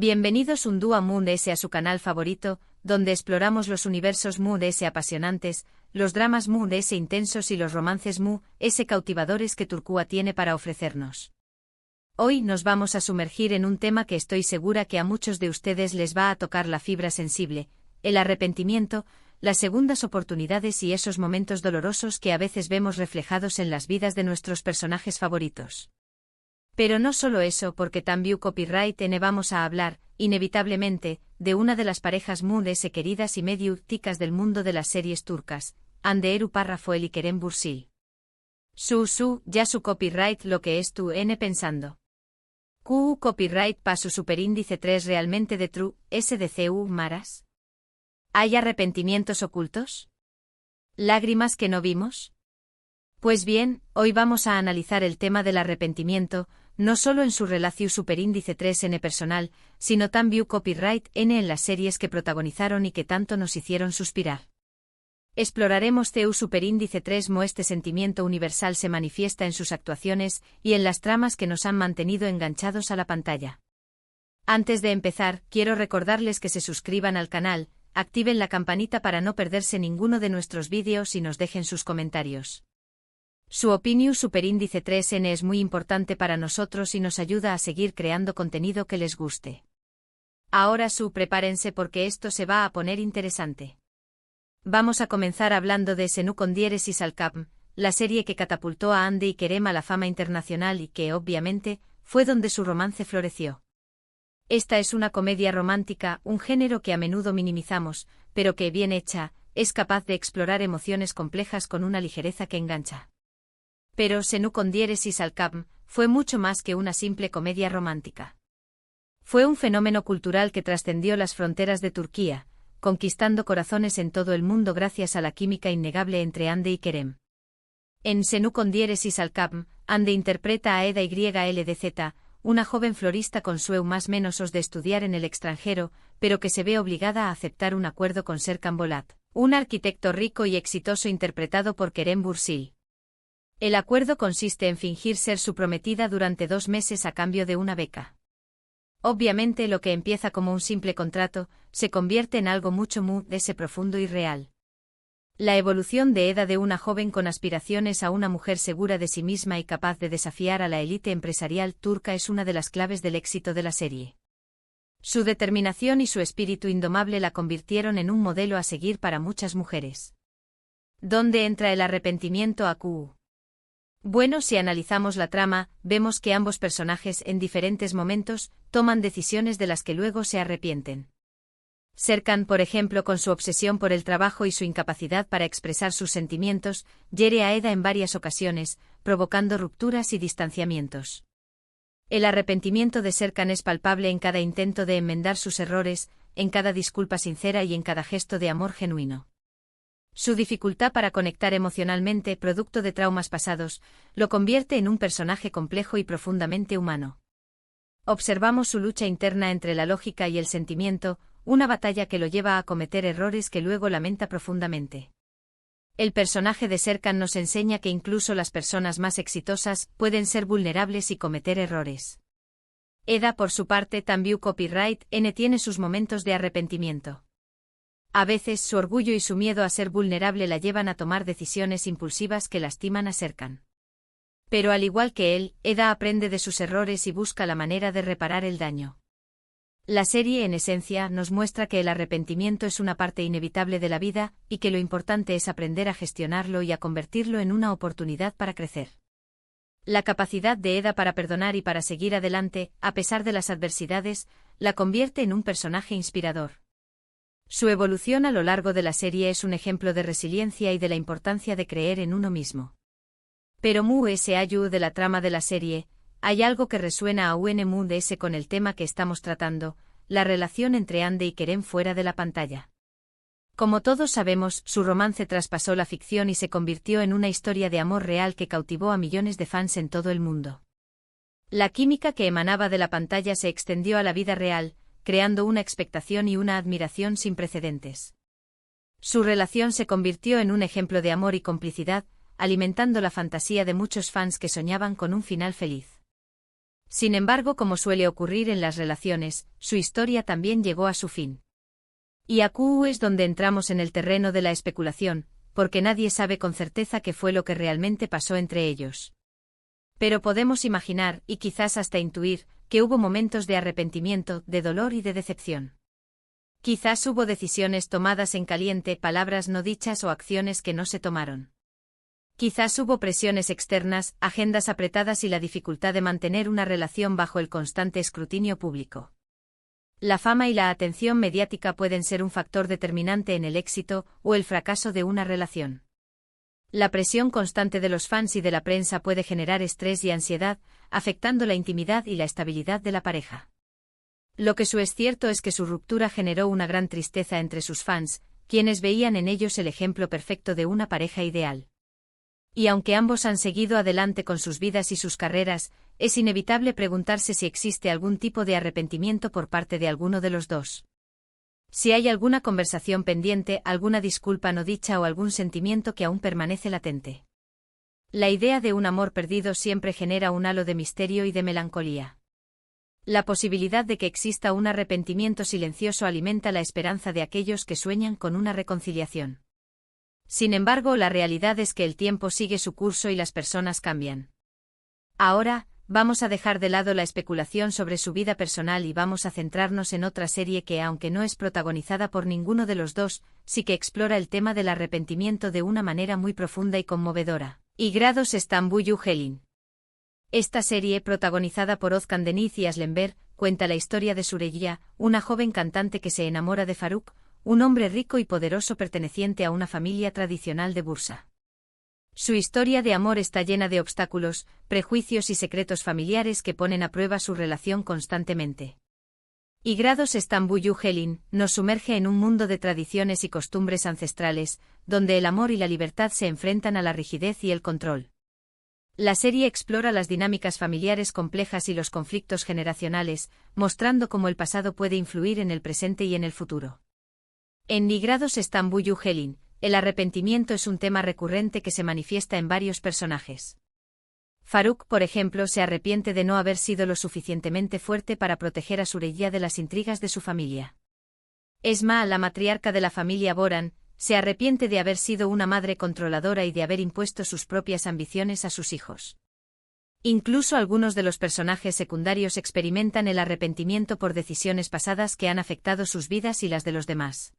Bienvenidos un día a Moon S a su canal favorito, donde exploramos los universos Moon S apasionantes, los dramas Moon S intensos y los romances Moon S cautivadores que Turquía tiene para ofrecernos. Hoy nos vamos a sumergir en un tema que estoy segura que a muchos de ustedes les va a tocar la fibra sensible, el arrepentimiento, las segundas oportunidades y esos momentos dolorosos que a veces vemos reflejados en las vidas de nuestros personajes favoritos. Pero no solo eso, porque también copyright vamos a hablar, inevitablemente, de una de las parejas Moon S queridas y medio ticas del mundo de las series turcas, Hande Eru Rafael y Kerem Bürsin. Ya su copyright lo que es tu pensando. Copyright pa su superíndice 3 realmente de true, SDCU Maras. ¿Hay arrepentimientos ocultos? ¿Lágrimas que no vimos? Pues bien, hoy vamos a analizar el tema del arrepentimiento, no solo en su relación superíndice 3N personal, sino también copyright N en las series que protagonizaron y que tanto nos hicieron suspirar. Exploraremos CU superíndice 3 mo este sentimiento universal se manifiesta en sus actuaciones y en las tramas que nos han mantenido enganchados a la pantalla. Antes de empezar, quiero recordarles que se suscriban al canal, activen la campanita para no perderse ninguno de nuestros vídeos y nos dejen sus comentarios. Su opinión superíndice 3N es muy importante para nosotros y nos ayuda a seguir creando contenido que les guste. Ahora prepárense porque esto se va a poner interesante. Vamos a comenzar hablando de Senu Kondieres y Salkam, la serie que catapultó a Hande y Kerem a la fama internacional y que, obviamente, fue donde su romance floreció. Esta es una comedia romántica, un género que a menudo minimizamos, pero que, bien hecha, es capaz de explorar emociones complejas con una ligereza que engancha. Pero Senu Kondieres y Salkam fue mucho más que una simple comedia romántica. Fue un fenómeno cultural que trascendió las fronteras de Turquía, conquistando corazones en todo el mundo gracias a la química innegable entre Hande y Kerem. En Senu Kondieres y Salkam, Hande interpreta a Eda YLDZ, una joven florista con sueños más menos de estudiar en el extranjero, pero que se ve obligada a aceptar un acuerdo con Serkan Bolat, un arquitecto rico y exitoso interpretado por Kerem Bürsin. El acuerdo consiste en fingir ser su prometida durante 2 meses a cambio de una beca. Obviamente lo que empieza como un simple contrato, se convierte en algo mucho más profundo y real. La evolución de Eda de una joven con aspiraciones a una mujer segura de sí misma y capaz de desafiar a la élite empresarial turca es una de las claves del éxito de la serie. Su determinación y su espíritu indomable la convirtieron en un modelo a seguir para muchas mujeres. ¿Dónde entra el arrepentimiento a Q? Bueno, si analizamos la trama, vemos que ambos personajes en diferentes momentos toman decisiones de las que luego se arrepienten. Serkan, por ejemplo, con su obsesión por el trabajo y su incapacidad para expresar sus sentimientos, hiere a Eda en varias ocasiones, provocando rupturas y distanciamientos. El arrepentimiento de Serkan es palpable en cada intento de enmendar sus errores, en cada disculpa sincera y en cada gesto de amor genuino. Su dificultad para conectar emocionalmente, producto de traumas pasados, lo convierte en un personaje complejo y profundamente humano. Observamos su lucha interna entre la lógica y el sentimiento, una batalla que lo lleva a cometer errores que luego lamenta profundamente. El personaje de Serkan nos enseña que incluso las personas más exitosas pueden ser vulnerables y cometer errores. Eda, por su parte, también copyright N tiene sus momentos de arrepentimiento. A veces su orgullo y su miedo a ser vulnerable la llevan a tomar decisiones impulsivas que lastiman a Serkan. Pero al igual que él, Eda aprende de sus errores y busca la manera de reparar el daño. La serie, en esencia, nos muestra que el arrepentimiento es una parte inevitable de la vida y que lo importante es aprender a gestionarlo y a convertirlo en una oportunidad para crecer. La capacidad de Eda para perdonar y para seguir adelante, a pesar de las adversidades, la convierte en un personaje inspirador. Su evolución a lo largo de la serie es un ejemplo de resiliencia y de la importancia de creer en uno mismo. Pero de la trama de la serie, hay algo que resuena a UNMUDS con el tema que estamos tratando, la relación entre Hande y Kerem fuera de la pantalla. Como todos sabemos, su romance traspasó la ficción y se convirtió en una historia de amor real que cautivó a millones de fans en todo el mundo. La química que emanaba de la pantalla se extendió a la vida real, creando una expectación y una admiración sin precedentes. Su relación se convirtió en un ejemplo de amor y complicidad, alimentando la fantasía de muchos fans que soñaban con un final feliz. Sin embargo, como suele ocurrir en las relaciones, su historia también llegó a su fin. Y aquí es donde entramos en el terreno de la especulación, porque nadie sabe con certeza qué fue lo que realmente pasó entre ellos. Pero podemos imaginar, y quizás hasta intuir, que hubo momentos de arrepentimiento, de dolor y de decepción. Quizás hubo decisiones tomadas en caliente, palabras no dichas o acciones que no se tomaron. Quizás hubo presiones externas, agendas apretadas y la dificultad de mantener una relación bajo el constante escrutinio público. La fama y la atención mediática pueden ser un factor determinante en el éxito o el fracaso de una relación. La presión constante de los fans y de la prensa puede generar estrés y ansiedad, afectando la intimidad y la estabilidad de la pareja. Lo que es cierto es que su ruptura generó una gran tristeza entre sus fans, quienes veían en ellos el ejemplo perfecto de una pareja ideal. Y aunque ambos han seguido adelante con sus vidas y sus carreras, es inevitable preguntarse si existe algún tipo de arrepentimiento por parte de alguno de los dos. Si hay alguna conversación pendiente, alguna disculpa no dicha o algún sentimiento que aún permanece latente. La idea de un amor perdido siempre genera un halo de misterio y de melancolía. La posibilidad de que exista un arrepentimiento silencioso alimenta la esperanza de aquellos que sueñan con una reconciliación. Sin embargo, la realidad es que el tiempo sigue su curso y las personas cambian. Ahora, vamos a dejar de lado la especulación sobre su vida personal y vamos a centrarnos en otra serie que, aunque no es protagonizada por ninguno de los dos, sí que explora el tema del arrepentimiento de una manera muy profunda y conmovedora. Y grados Stambuyu Helin. Esta serie, protagonizada por Özkan Deniz y Aslenber, cuenta la historia de Süreyya, una joven cantante que se enamora de Faruk, un hombre rico y poderoso perteneciente a una familia tradicional de Bursa. Su historia de amor está llena de obstáculos, prejuicios y secretos familiares que ponen a prueba su relación constantemente. Y grados Stambuyu Helin nos sumerge en un mundo de tradiciones y costumbres ancestrales, donde el amor y la libertad se enfrentan a la rigidez y el control. La serie explora las dinámicas familiares complejas y los conflictos generacionales, mostrando cómo el pasado puede influir en el presente y en el futuro. En Ni grados Stambuyu Helin, el arrepentimiento es un tema recurrente que se manifiesta en varios personajes. Faruk, por ejemplo, se arrepiente de no haber sido lo suficientemente fuerte para proteger a Süreyya de las intrigas de su familia. Esma, la matriarca de la familia Boran, se arrepiente de haber sido una madre controladora y de haber impuesto sus propias ambiciones a sus hijos. Incluso algunos de los personajes secundarios experimentan el arrepentimiento por decisiones pasadas que han afectado sus vidas y las de los demás.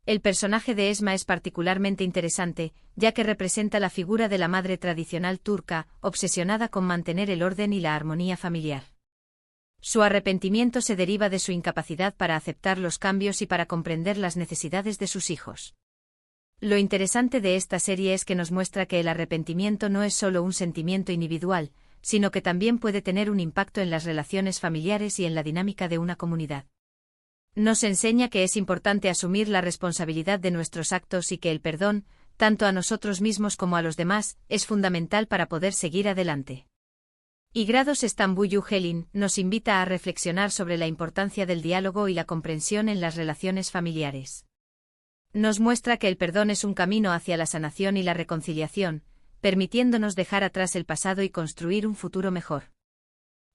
El personaje de Esma es particularmente interesante, ya que representa la figura de la madre tradicional turca, obsesionada con mantener el orden y la armonía familiar. Su arrepentimiento se deriva de su incapacidad para aceptar los cambios y para comprender las necesidades de sus hijos. Lo interesante de esta serie es que nos muestra que el arrepentimiento no es solo un sentimiento individual, sino que también puede tener un impacto en las relaciones familiares y en la dinámica de una comunidad. Nos enseña que es importante asumir la responsabilidad de nuestros actos y que el perdón, tanto a nosotros mismos como a los demás, es fundamental para poder seguir adelante. Y grados Stambuyu Helin nos invita a reflexionar sobre la importancia del diálogo y la comprensión en las relaciones familiares. Nos muestra que el perdón es un camino hacia la sanación y la reconciliación, permitiéndonos dejar atrás el pasado y construir un futuro mejor.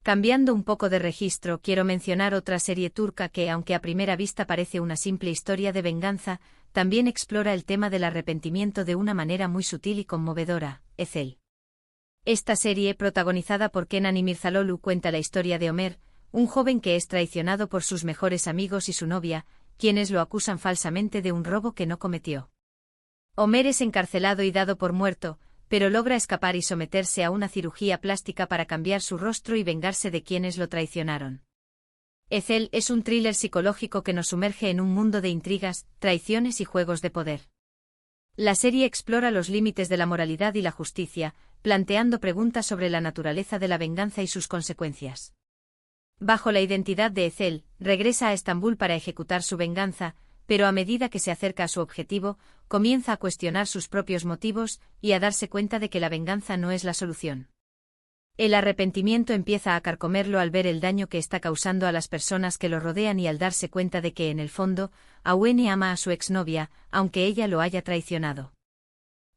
Cambiando un poco de registro, quiero mencionar otra serie turca que, aunque a primera vista parece una simple historia de venganza, también explora el tema del arrepentimiento de una manera muy sutil y conmovedora, Ezel. Esta serie, protagonizada por Kenan İmirzalıoğlu, cuenta la historia de Ömer, un joven que es traicionado por sus mejores amigos y su novia, quienes lo acusan falsamente de un robo que no cometió. Ömer es encarcelado y dado por muerto, pero logra escapar y someterse a una cirugía plástica para cambiar su rostro y vengarse de quienes lo traicionaron. Ezel es un thriller psicológico que nos sumerge en un mundo de intrigas, traiciones y juegos de poder. La serie explora los límites de la moralidad y la justicia, planteando preguntas sobre la naturaleza de la venganza y sus consecuencias. Bajo la identidad de Ezel, regresa a Estambul para ejecutar su venganza, pero a medida que se acerca a su objetivo, comienza a cuestionar sus propios motivos y a darse cuenta de que la venganza no es la solución. El arrepentimiento empieza a carcomerlo al ver el daño que está causando a las personas que lo rodean y al darse cuenta de que en el fondo, Awene ama a su exnovia, aunque ella lo haya traicionado.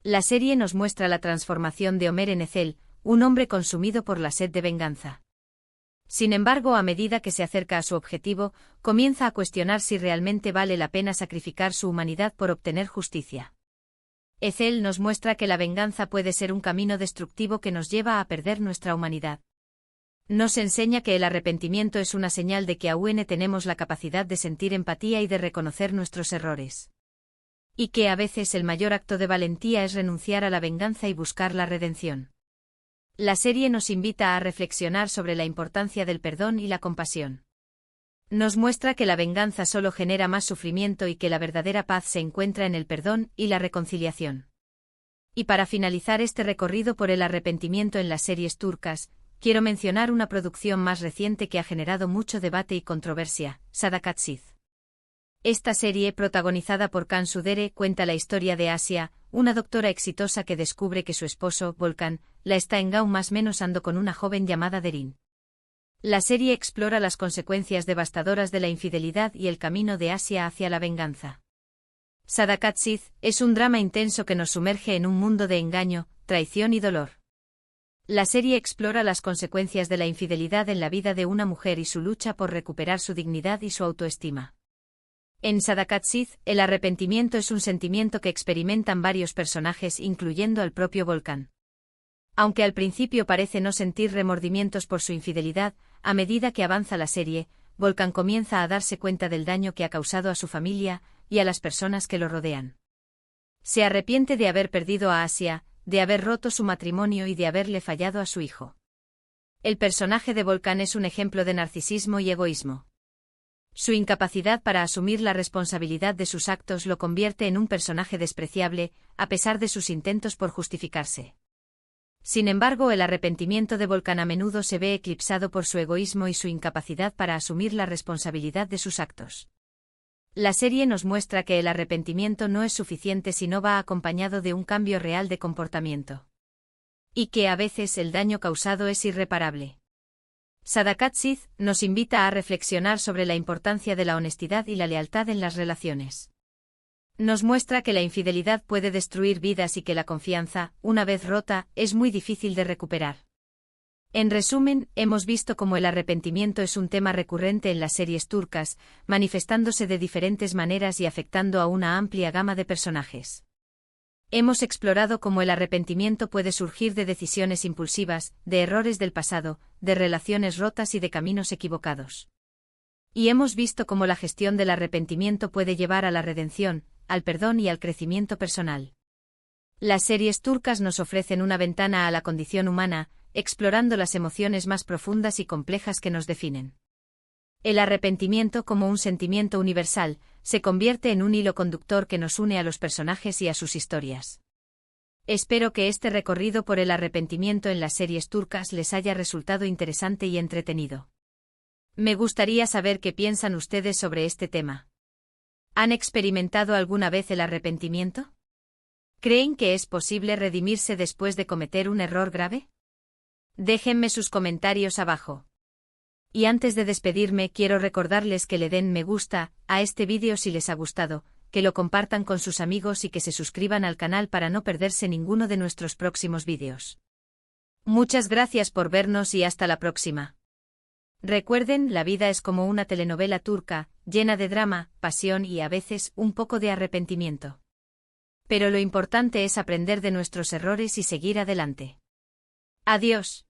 La serie nos muestra la transformación de Ömer en Ezel, un hombre consumido por la sed de venganza. Sin embargo, a medida que se acerca a su objetivo, comienza a cuestionar si realmente vale la pena sacrificar su humanidad por obtener justicia. Ethel nos muestra que la venganza puede ser un camino destructivo que nos lleva a perder nuestra humanidad. Nos enseña que el arrepentimiento es una señal de que aún tenemos la capacidad de sentir empatía y de reconocer nuestros errores. Y que a veces el mayor acto de valentía es renunciar a la venganza y buscar la redención. La serie nos invita a reflexionar sobre la importancia del perdón y la compasión. Nos muestra que la venganza solo genera más sufrimiento y que la verdadera paz se encuentra en el perdón y la reconciliación. Y para finalizar este recorrido por el arrepentimiento en las series turcas, quiero mencionar una producción más reciente que ha generado mucho debate y controversia, Sadakatsiz. Esta serie, protagonizada por Cansu Dere, cuenta la historia de Asia, una doctora exitosa que descubre que su esposo, Volkan, la está ando con una joven llamada Derin. La serie explora las consecuencias devastadoras de la infidelidad y el camino de Asia hacia la venganza. Sadakatsiz es un drama intenso que nos sumerge en un mundo de engaño, traición y dolor. La serie explora las consecuencias de la infidelidad en la vida de una mujer y su lucha por recuperar su dignidad y su autoestima. En Sadakatsiz, el arrepentimiento es un sentimiento que experimentan varios personajes, incluyendo al propio Volkan. Aunque al principio parece no sentir remordimientos por su infidelidad, a medida que avanza la serie, Volkan comienza a darse cuenta del daño que ha causado a su familia y a las personas que lo rodean. Se arrepiente de haber perdido a Asia, de haber roto su matrimonio y de haberle fallado a su hijo. El personaje de Volkan es un ejemplo de narcisismo y egoísmo. Su incapacidad para asumir la responsabilidad de sus actos lo convierte en un personaje despreciable, a pesar de sus intentos por justificarse. Sin embargo, el arrepentimiento de Volkan a menudo se ve eclipsado por su egoísmo y su incapacidad para asumir la responsabilidad de sus actos. La serie nos muestra que el arrepentimiento no es suficiente si no va acompañado de un cambio real de comportamiento. Y que a veces el daño causado es irreparable. Sadakatsiz nos invita a reflexionar sobre la importancia de la honestidad y la lealtad en las relaciones. Nos muestra que la infidelidad puede destruir vidas y que la confianza, una vez rota, es muy difícil de recuperar. En resumen, hemos visto cómo el arrepentimiento es un tema recurrente en las series turcas, manifestándose de diferentes maneras y afectando a una amplia gama de personajes. Hemos explorado cómo el arrepentimiento puede surgir de decisiones impulsivas, de errores del pasado, de relaciones rotas y de caminos equivocados. Y hemos visto cómo la gestión del arrepentimiento puede llevar a la redención, al perdón y al crecimiento personal. Las series turcas nos ofrecen una ventana a la condición humana, explorando las emociones más profundas y complejas que nos definen. El arrepentimiento, como un sentimiento universal, se convierte en un hilo conductor que nos une a los personajes y a sus historias. Espero que este recorrido por el arrepentimiento en las series turcas les haya resultado interesante y entretenido. Me gustaría saber qué piensan ustedes sobre este tema. ¿Han experimentado alguna vez el arrepentimiento? ¿Creen que es posible redimirse después de cometer un error grave? Déjenme sus comentarios abajo. Y antes de despedirme, quiero recordarles que le den me gusta a este vídeo si les ha gustado, que lo compartan con sus amigos y que se suscriban al canal para no perderse ninguno de nuestros próximos vídeos. Muchas gracias por vernos y hasta la próxima. Recuerden, la vida es como una telenovela turca, llena de drama, pasión y a veces un poco de arrepentimiento. Pero lo importante es aprender de nuestros errores y seguir adelante. Adiós.